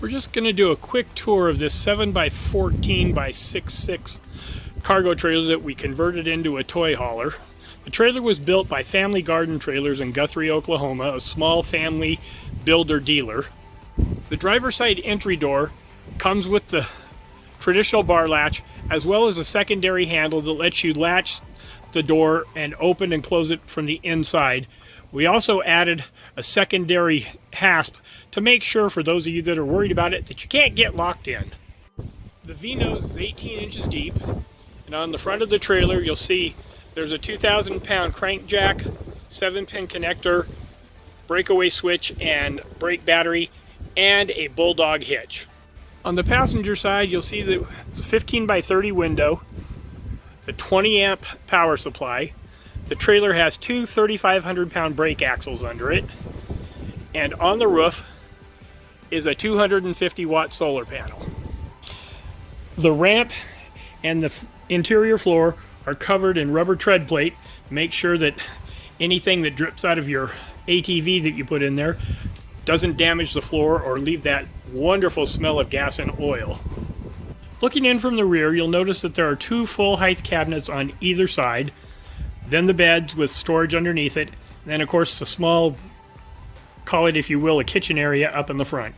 We're just going to do a quick tour of this 7x14 by 6'6" cargo trailer that we converted into a toy hauler. The trailer was built by Family Garden Trailers in Guthrie, Oklahoma, a small family builder-dealer. The driver's side entry door comes with the traditional bar latch, as well as a secondary handle that lets you latch the door and open and close it from the inside. We also added a secondary hasp to make sure, for those of you that are worried about it, that you can't get locked in. The V-nose is 18 inches deep, and on the front of the trailer you'll see there's a 2,000-pound crank jack, 7-pin connector, breakaway switch and brake battery, and a bulldog hitch. On the passenger side you'll see the 15 by 30 window, a 20 amp power supply. The trailer has two 3,500-pound brake axles under it, and on the roof is a 250-watt solar panel. The ramp and the interior floor are covered in rubber tread plate to make sure that anything that drips out of your ATV that you put in there doesn't damage the floor or leave that wonderful smell of gas and oil. Looking in from the rear, you'll notice that there are two full-height cabinets on either side, then the beds with storage underneath it, and then of course the small, call it if you will, a kitchen area up in the front.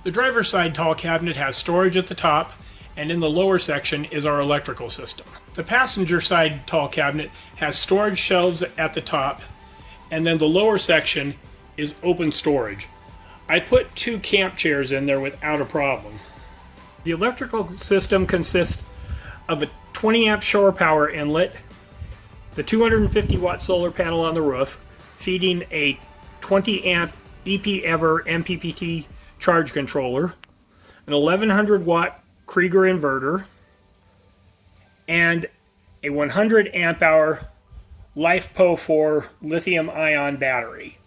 The driver's side tall cabinet has storage at the top, and in the lower section is our electrical system. The passenger side tall cabinet has storage shelves at the top, and then the lower section is open storage. I put two camp chairs in there without a problem. The electrical system consists of a 20 amp shore power inlet, the 250 watt solar panel on the roof, feeding a 20 amp EP-Ever MPPT charge controller, an 1100 watt Krieger inverter, and a 100 amp hour LiFePO4 lithium ion battery.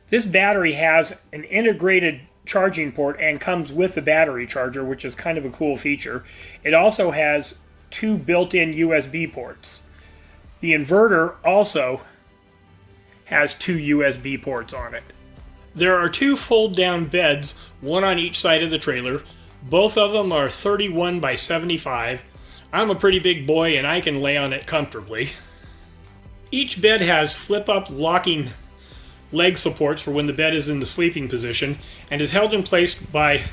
This battery has an integrated charging port and comes with the battery charger, which is kind of a cool feature. It also has two built-in USB ports. The inverter also has two USB ports on it. There are two fold-down beds, one on each side of the trailer. Both of them are 31 by 75. I'm a pretty big boy and I can lay on it comfortably. Each bed has flip-up locking leg supports for when the bed is in the sleeping position, and is held in place by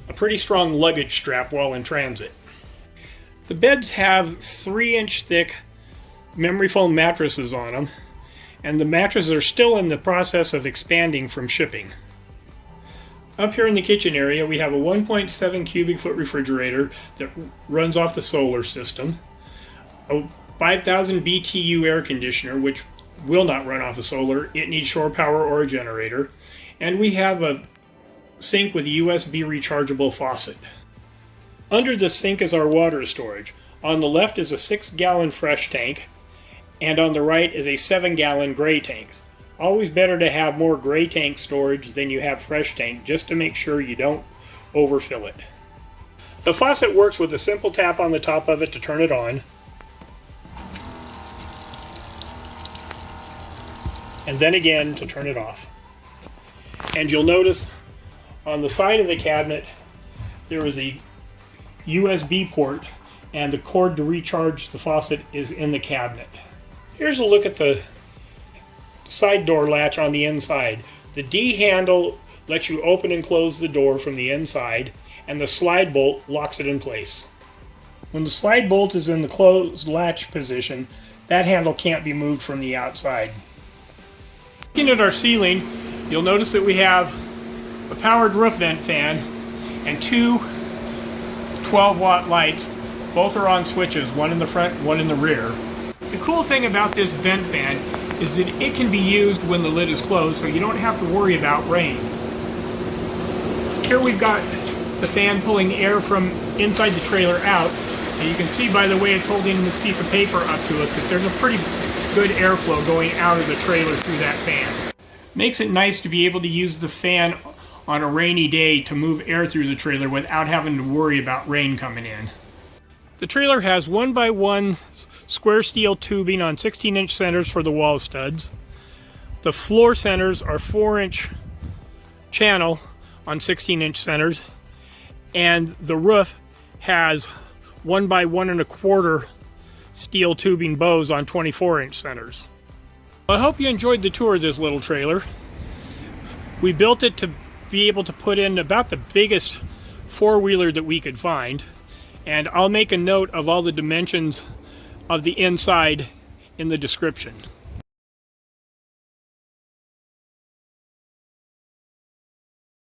a pretty strong luggage strap while in transit. The beds have 3-inch thick memory foam mattresses on them, and the mattresses are still in the process of expanding from shipping. Up here in the kitchen area we have a 1.7 cubic foot refrigerator that runs off the solar system, a 5,000 BTU air conditioner which will not run off of solar, it needs shore power or a generator, and we have a sink with a USB rechargeable faucet. Under the sink is our water storage. On the left is a 6-gallon fresh tank, and on the right is a 7-gallon gray tank. Always better to have more gray tank storage than you have fresh tank, just to make sure you don't overfill it. The faucet works with a simple tap on the top of it to turn it on, and then again to turn it off. And you'll notice on the side of the cabinet there is a USB port, and the cord to recharge the faucet is in the cabinet. Here's a look at the side door latch on the inside. The D handle lets you open and close the door from the inside, and the slide bolt locks it in place. When the slide bolt is in the closed latch position, that handle can't be moved from the outside. Looking at our ceiling, you'll notice that we have a powered roof vent fan and two 12-watt lights. Both are on switches, one in the front, one in the rear. The cool thing about this vent fan is that it can be used when the lid is closed, so you don't have to worry about rain. Here we've got the fan pulling air from inside the trailer out, and you can see by the way it's holding this piece of paper up to it that there's a pretty good airflow going out of the trailer through that fan. Makes it nice to be able to use the fan on a rainy day to move air through the trailer without having to worry about rain coming in. The trailer has 1x1 square steel tubing on 16-inch centers for the wall studs. The floor centers are 4-inch channel on 16-inch centers. and the roof has 1 by 1 1/4 steel tubing bows on 24-inch centers. I hope you enjoyed the tour of this little trailer. We built it to be able to put in about the biggest four-wheeler that we could find, and I'll make a note of all the dimensions of the inside in the description.